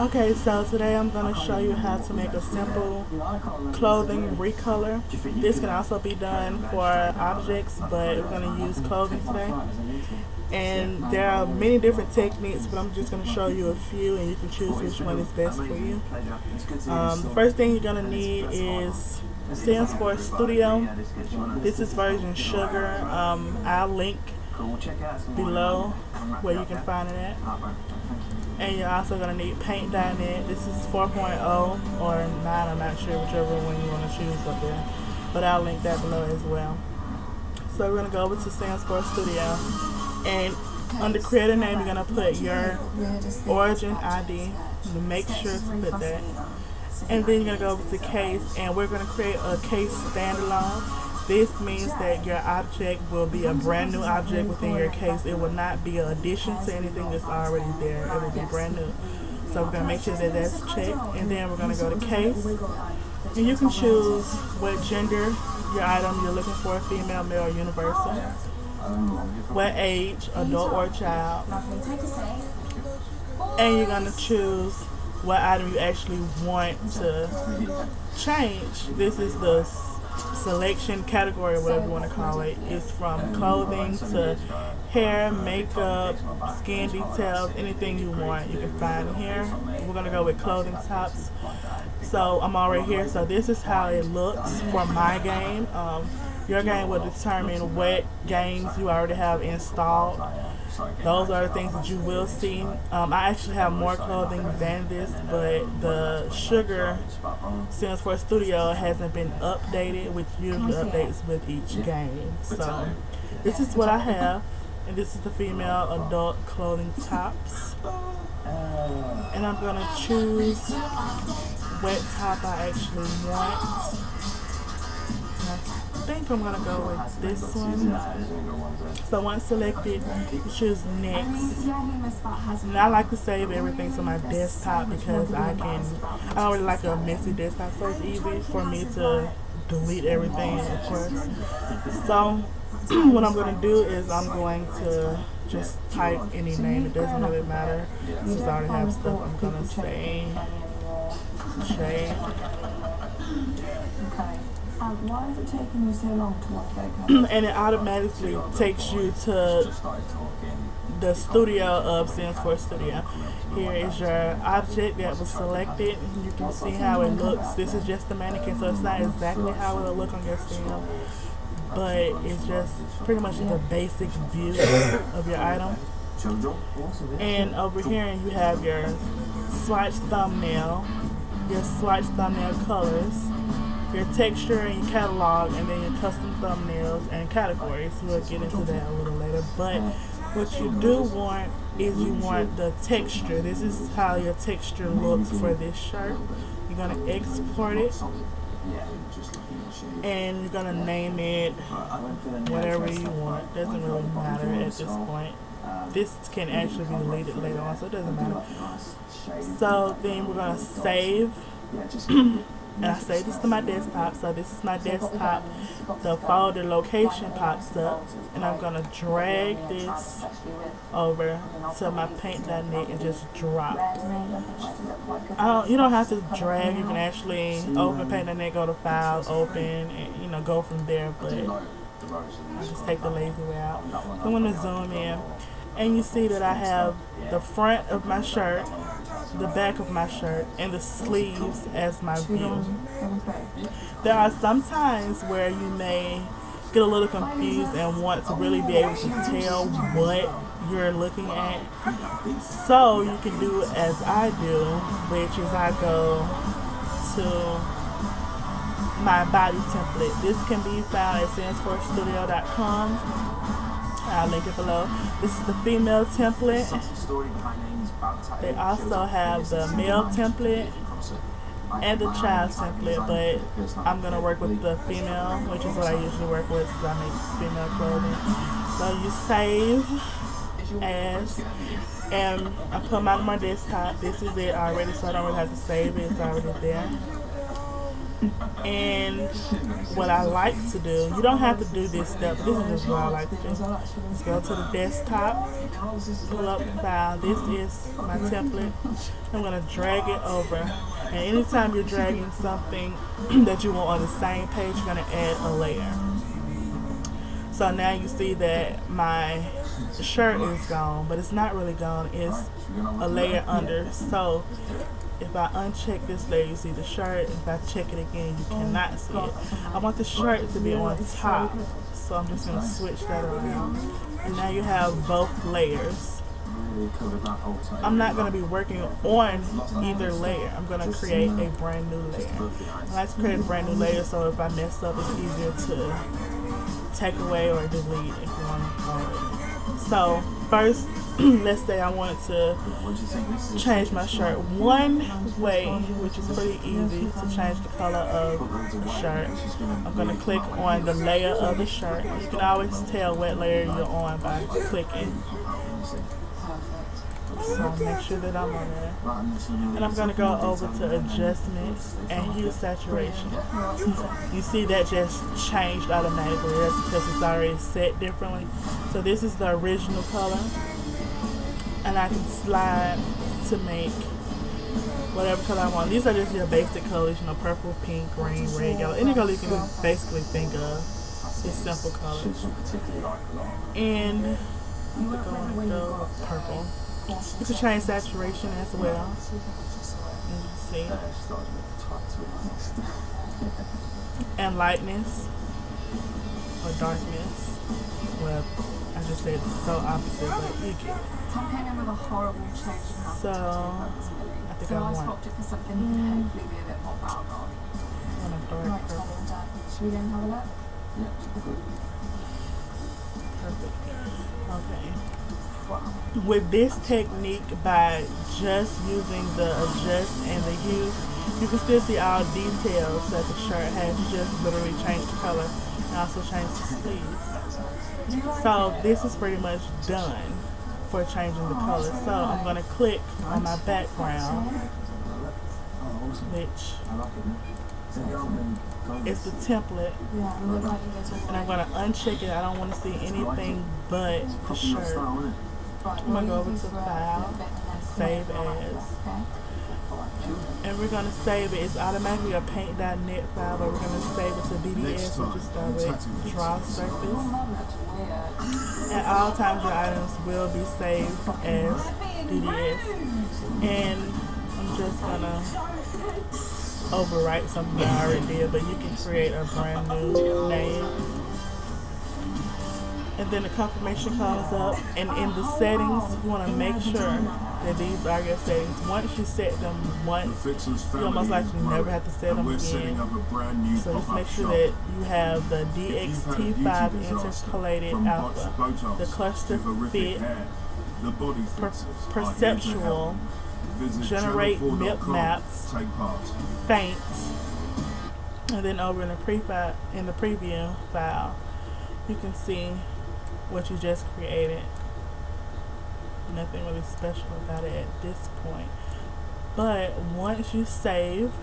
Okay, so today I'm going to show you how to make a simple clothing recolor. This can also be done for objects, but we're going to use clothing today. And there are many different techniques, but I'm just going to show you a few and you can choose which one is best for you. The first thing you're going to need is stands for Studio. This is version Sugar. I'll link below where you can find it at. And you're also going to need paint.net. This is 4.0 or 9, I'm not sure, whichever one you want to choose up there. But I'll link that below as well. So we're going to go over to Stands for Studio. And under creator name, you're going to put your origin ID. Make sure to put that. And then you're going to go over to case, and we're going to create a case standalone. This means that your object will be a brand new object within your case. It will not be an addition to anything that's already there. It will be brand new. So we're going to make sure that that's checked. And then we're going to go to case. And you can choose what gender your item you're looking for, female, male, or universal. What age, adult or child. And you're going to choose what item you actually want to change. This is the selection category, or whatever you want to call it. It's from clothing to hair, makeup, skin details, anything you want you can find here. We're going to go with clothing tops. So I'm already here, so this is how it looks for my game. Your game will determine what games you already have installed. Those are the things that you will see. I actually have more clothing than this, but the Sugar Stands for Studio hasn't been updated, which usually updates with each game. So this is what I have, and this is the female adult clothing tops. And I'm going to choose what top I actually want. I think I'm going to go with this one. So once selected, you choose next. And I like to save everything to my desktop because I don't really like a messy desktop, so it's easy for me to delete everything, of course. So what I'm going to do is I'm going to just type any name. It doesn't really matter since I already have stuff. I'm going to say Shay. Why is it taking you so long to work? And it automatically takes you to the studio of Stands for Studio. Here is your object that was selected. You can see how it looks. This is just the mannequin, so it's not exactly how it will look on your stand, but it's just pretty much the basic view of your item. And over here you have your swatch thumbnail, your swatch thumbnail colors, your texture and your catalog, and then your custom thumbnails and categories. We'll get into that a little later. But what you do want is you want the texture. This is how your texture looks for this shirt. You're going to export it, and you're going to name it whatever you want. Doesn't really matter at this point. This can actually be deleted later on, so it doesn't matter. So then we're going to save. And I say this to my desktop, so this is my desktop. The folder location pops up, and I'm going to drag this over to my paint.net and just drop. You don't have to drag. You can actually open paint.net, go to File, Open, and go from there, but I just take the lazy way out. I'm going to zoom in, and you see that I have the front of my shirt, the back of my shirt, and the sleeves as my view. There are some times where you may get a little confused and want to really be able to tell what you're looking at. So you can do as I do, which is I go to my body template. This can be found at standsforstudio.com. I'll link it below. This is the female template. They also have the male template and the child template, but I'm going to work with the female, which is what I usually work with because I make female clothing. So you save as, and I put mine on my desktop. This is it already, so I don't really have to save it. It's already there. And what I like to do, you don't have to do this step, but this is just what I like to do. Just go to the desktop, pull up the file. This is my template. I'm going to drag it over. And anytime you're dragging something that you want on the same page, you're going to add a layer. So now you see that my shirt is gone, but it's not really gone. It's a layer under. So if I uncheck this layer, you see the shirt. If I check it again, you cannot see it. I want the shirt to be on top, so I'm just going to switch that around. And now you have both layers. I'm not going to be working on either layer. I'm going to create a brand new layer. I like to create a brand new layer, so if I mess up, it's easier to take away or delete if you want to. So first, let's say I wanted to change my shirt. One way, which is pretty easy, to change the color of the shirt, I'm going to click on the layer of the shirt. You can always tell what layer you're on by clicking. So make sure that I'm on there. And I'm going to go over to adjustments and hue saturation. You see that just changed automatically. That's because it's already set differently. So this is the original color. And I can slide to make whatever color I want. These are just your basic colors, you know, purple, pink, green, red, yellow. Any color you can basically think of. It's simple colors. And I'm going to go purple. You can change saturation as well. As you see. And lightness or darkness. Well, I just said it's so opposite, but you get it. So I think I want it for something hopefully be a bit more brown. dark purple. Should we then have a look? Perfect. Okay. With this technique, by just using the adjust and the hue, you can still see all details that the shirt has. You just literally change the color and also change the sleeves. So this is pretty much done for changing the color. So I'm going to click on my background, which is the template, and I'm going to uncheck it. I don't want to see anything but the shirt. I'm going to go over to File, Save As, and we're going to save it. It's automatically a paint.net file, but we're going to save it to DDS, which is direct draw surface. At all times your items will be saved as DDS. And I'm just going to overwrite something I already did, but you can create a brand new name. And then the confirmation comes up, and in the settings, you want to make sure that these are your settings. Once you set them once, you almost likely never have to set them again. So just make sure that you have the DXT5 interpolated alpha, the cluster fit, perceptual, generate MIP maps, faints, and then over in the preview file, you can see what you just created. Nothing really special about it at this point. But once you save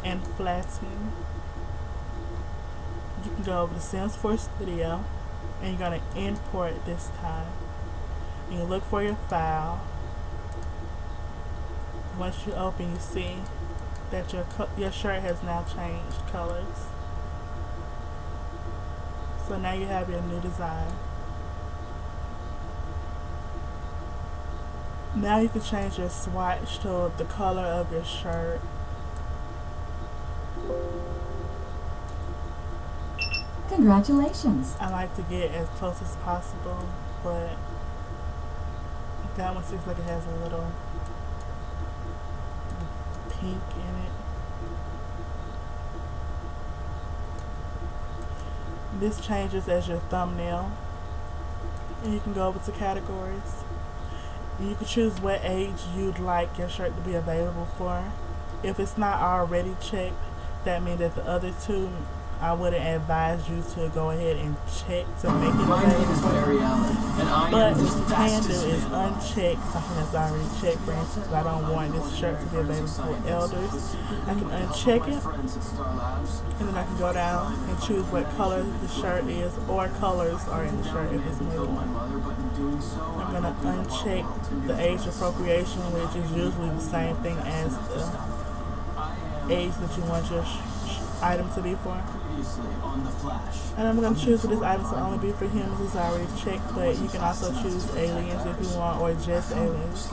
and flatten, you can go over to Salesforce Studio and you're going to import this time. And you look for your file. Once you open, you see that your shirt has now changed colors. So now you have your new design. Now you can change your swatch to the color of your shirt. Congratulations. I like to get as close as possible, but that one seems like it has a little pink in it. This changes as your thumbnail, and you can go over to categories. You can choose what age you'd like your shirt to be available for. If it's not already checked, that means that the other two I wouldn't advise you to go ahead and check to make it My name is available. Barry Allen, and I But am what the you can fastest do is man. uncheck something that's already checked. For instance, if I don't want this shirt to be available for elders, I can uncheck it, and then I can go down and choose what color the shirt is, or colors are in the shirt if it's more than one. I'm going to uncheck the age appropriation, which is usually the same thing as the age that you want your item to be for. And I'm going to choose for this item to only be for humans. It's already checked, but you can also choose aliens if you want, or just aliens.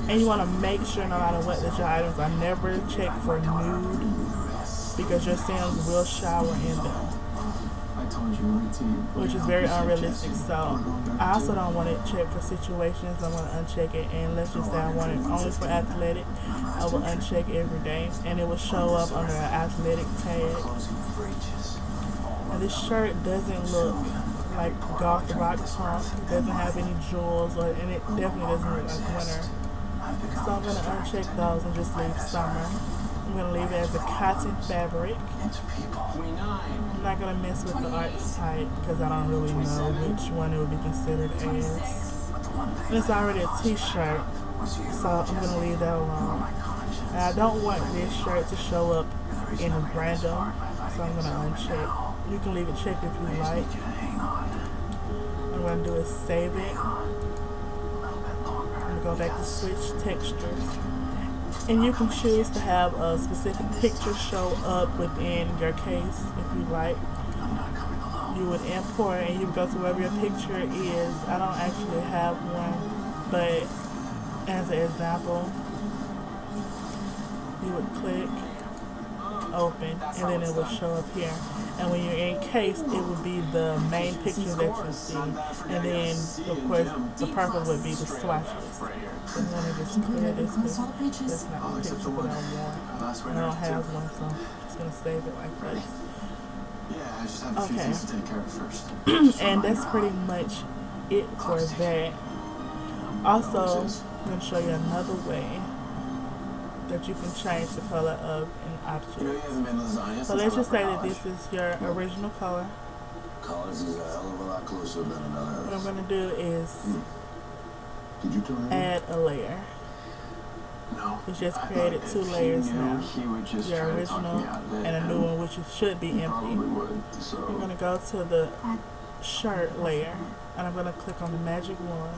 And you want to make sure, no matter what, that your items are never checked for nude, because your Sims will shower in them, which is very unrealistic. So I also don't want it checked for situations. I'm going to uncheck it, and let's just say I want it only for athletic. I will uncheck every day, and it will show up under an athletic tag. And this shirt doesn't look like goth rock punk. It doesn't have any jewels, and it definitely doesn't look like winter. So I'm going to uncheck those and just leave summer. I'm going to leave it as a cotton fabric. I'm not going to mess with the art type because I don't really know which one it would be considered as. And it's already a t-shirt, so I'm going to leave that alone. And I don't want this shirt to show up in random, so I'm going to uncheck. You can leave it checked if you like. What I'm going to do is save it. I'm going to go back to switch textures. And you can choose to have a specific picture show up within your case if you like. You would import and you would go to wherever your picture is. I don't actually have one, but as an example, you would click open and then it would show up here. And when you're in case, it would be the main picture that you see. And then, of course, the purple would be the swatches. So I'm going to just clear this because that's not the picture that I want. And I don't have one, so I'm just going to save it like this. Okay. And that's pretty much it for that. Also, I'm going to show you another way that you can change the color of an object. So let's just say that this is your original color. What I'm going to do is add a layer. It's just created 2 layers now. Your original and a new one, which should be empty. I'm going to go to the shirt layer, and I'm going to click on the magic wand.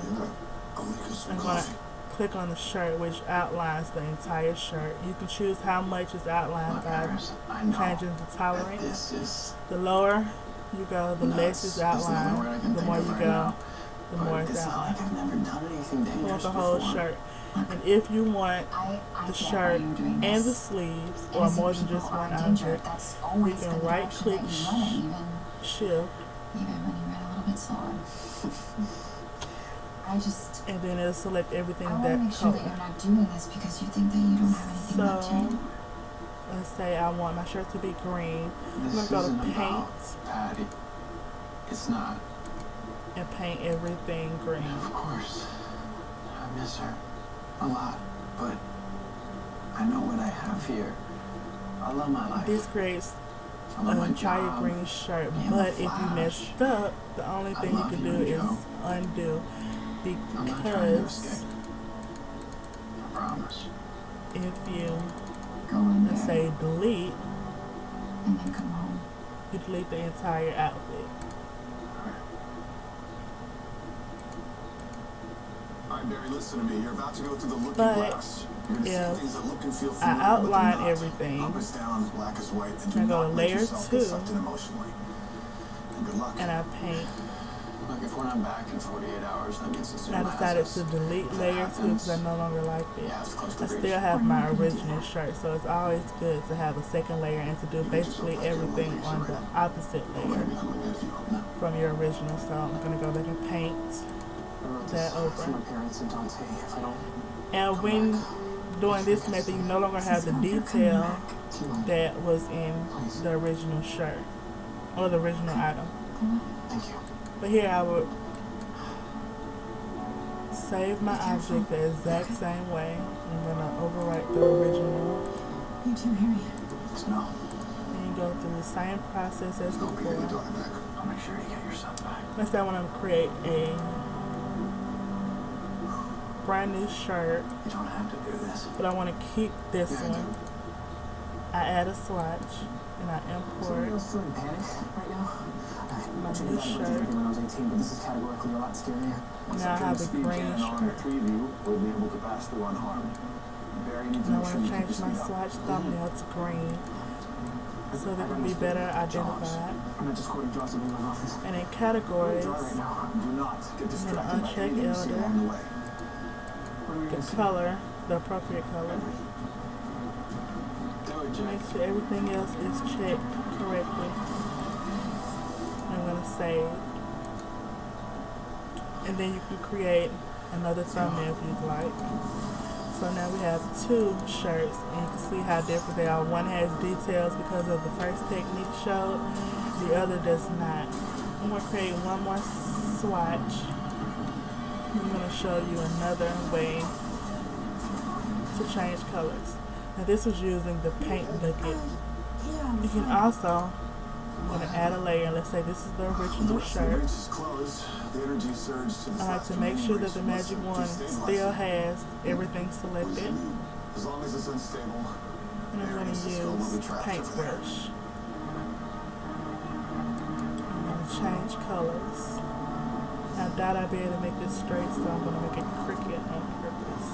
I'm going to click on the shirt, which outlines the entire shirt. You can choose how much is outlined by changing the tolerance. The lower you go, the less is outlined. The more you go, the more it's outlined. You want the whole shirt. And if you want the shirt and the sleeves, or more than just one object, you can right click shift. And then it'll select everything that color. So let's say I want my shirt to be green. I'm going to go to paint. It's not. And paint everything green. Of course. I miss her a lot, but I know what I have here. I love my life. This creates an entire green shirt, but if you messed up, the only thing you can do is undo, because if you, let's say, delete, and then come home, you delete the entire outfit. Barry, listen to me. You're about to go through the looking But glass. You're gonna see things that look and feel familiar, I outline but they're not. everything, Up is down, black is white, and do I go to not let layer yourself 2, get sucked in emotionally. And good luck. and I paint. Look, if we're not back in 48 hours, that means it's I decided to delete layer 2 because I no longer like it. I still have my original shirt, so it's always good to have a second layer and to do basically everything on the opposite layer from your original. So I'm going to go back and paint that over. And when doing this method, you no longer have the detail that was in the original shirt or the original item. Thank you. But here I would save my object the exact same way. I'm going to overwrite the original. You too, Harry. No. And go through the same process as I'll be getting your before. daughter back. I'll make sure you get your son back. Let's say I want to create a brand new shirt, You don't have to do this. but I want to keep this Yeah, I one. do. I add a swatch and I Somebody import else still in panic right now? my I should new have done shirt. when I was 18, but this is categorically a lot scarier. Now I have a green on the shirt. three of you will be able to pass through unharmed. Barry needs to And I make sure want you to keep change your my speed up. swatch thumbnail to green so they can be better identified. I'm not just quoting Jocelyn in my office. And in I'm categories, dry right now. Do not get distracted by uncheck anything you see elder. along the way. What are we the gonna see? color, the appropriate color. Do it, Make Jack. sure everything else is checked correctly. I'm going to save. And then you can create another thumbnail if you'd like. So now we have two shirts, and you can see how different they are. One has details because of the first technique showed, the other does not. I'm going to create one more swatch. I'm going to show you another way to change colors. Now this was using the paint bucket. You can also, I'm going to add a layer. Let's say this is the original shirt. Is closed. The energy surge to the I like to make sure that the magic wand still has everything selected. As long as it's unstable. And I'm going to use paintbrush. I'm going to change colors. I doubt I'll be able to make this straight, so I'm going to make it crooked on purpose.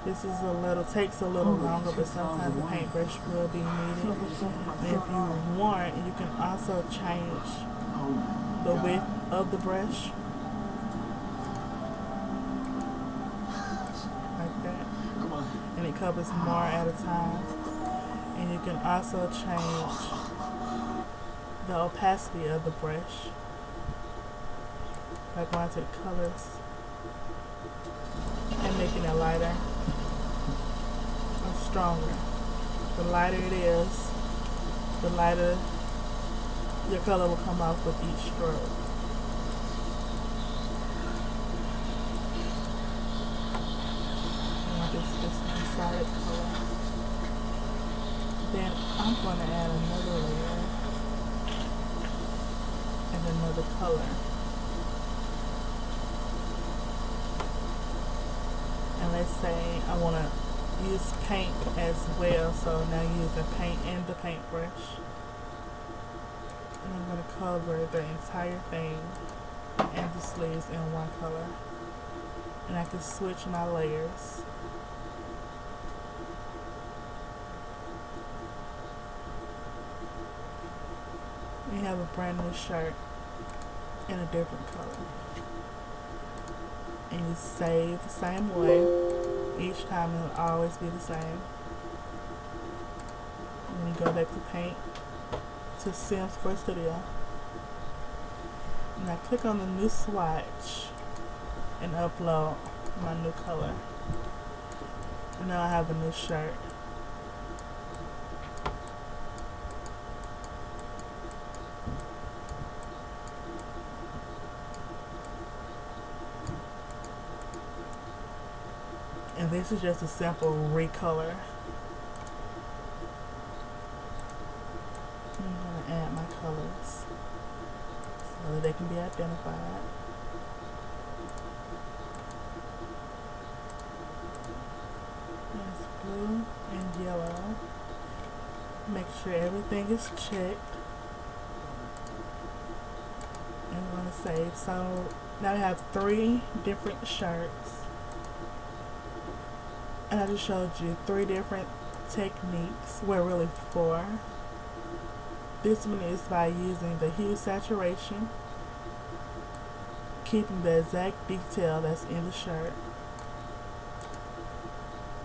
This is takes a little longer, but sometimes the paintbrush will be needed. And if you want, you can also change the width of the brush. Like that. Come on. And it covers more at a time. And you can also change the opacity of the brush by going to the colors and making it lighter or stronger. The lighter it is, the lighter your color will come off with each stroke. And this is the solid color. Then I'm going to add another layer and another color. And let's say I want to use paint as well, so now use the paint and the paintbrush. And I'm going to cover the entire thing and the sleeves in one color. And I can switch my layers. We have a brand new shirt in a different color. And you save the same way. Each time it'll always be the same. And then you go back to paint, to Sims for Studio. And I click on the new swatch and upload my new color. And now I have a new shirt. And this is just a simple recolor. I'm going to add my colors so that they can be identified. There's blue and yellow. Make sure everything is checked. And I'm going to save. So now we have 3 different shirts. And I just showed you 3 different techniques. Well, really 4. This one is by using the hue saturation, keeping the exact detail that's in the shirt.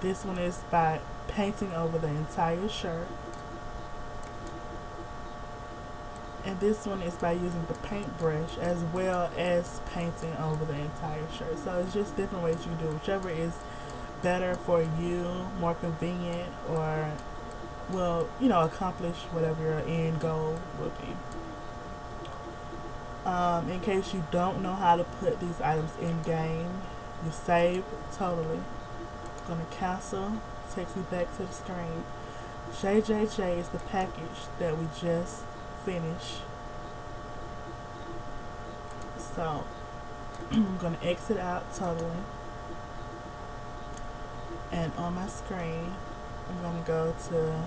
This one is by painting over the entire shirt. And this one is by using the paintbrush as well as painting over the entire shirt. So it's just different ways you can do it. Whichever is better for you, more convenient, or will, you know, accomplish whatever your end goal would be. In case you don't know how to put these items in game, You save totally. Gonna cancel, takes me back to the screen. JJJ is the package that we just finished. So I'm gonna exit out totally, and on my screen I'm gonna go to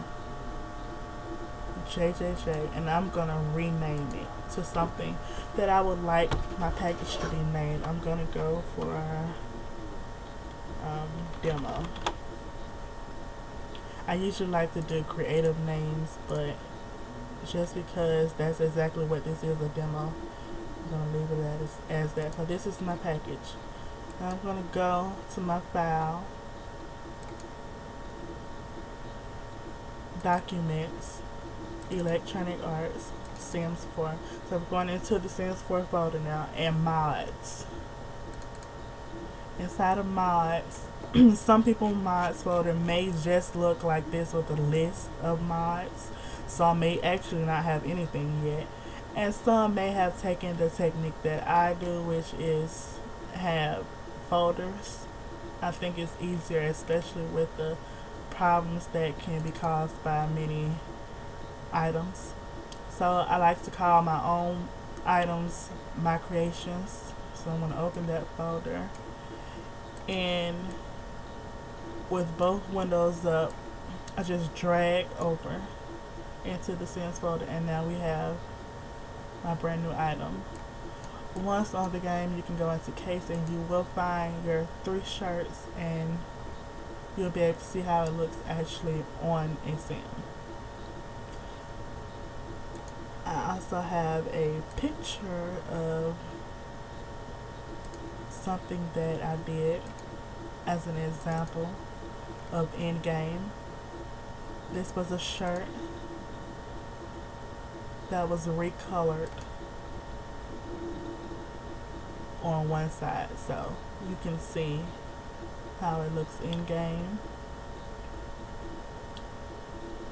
JJJ and I'm gonna rename it to something that I would like my package to be named. I'm gonna go for demo. I usually like to do creative names, but just because that's exactly what this is, a demo, I'm going to leave it as that. So this is my package. Now I'm going to go to my file, Documents, Electronic Arts, Sims 4. So I'm going into the Sims 4 folder now, and Mods. Inside of Mods, some people mods folder may just look like this with a list of mods. Some may actually not have anything yet, and some may have taken the technique that I do, which is have folders. I think it's easier, especially with the problems that can be caused by many items. So I like to call my own items my creations. So I'm going to open that folder, and with both windows up, I just drag over into the Sims folder, and now we have my brand new item. Once on the game, you can go into case and you will find your 3 shirts, and you'll be able to see how it looks actually on a Sim. I also have a picture of something that I did as an example of in-game. This was a shirt that was recolored on one side, so you can see how it looks in-game.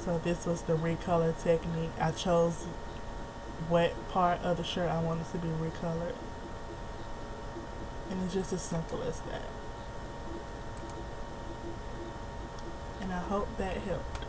So this was the recolor technique. I chose what part of the shirt I wanted to be recolored, and it's just as simple as that. And I hope that helped.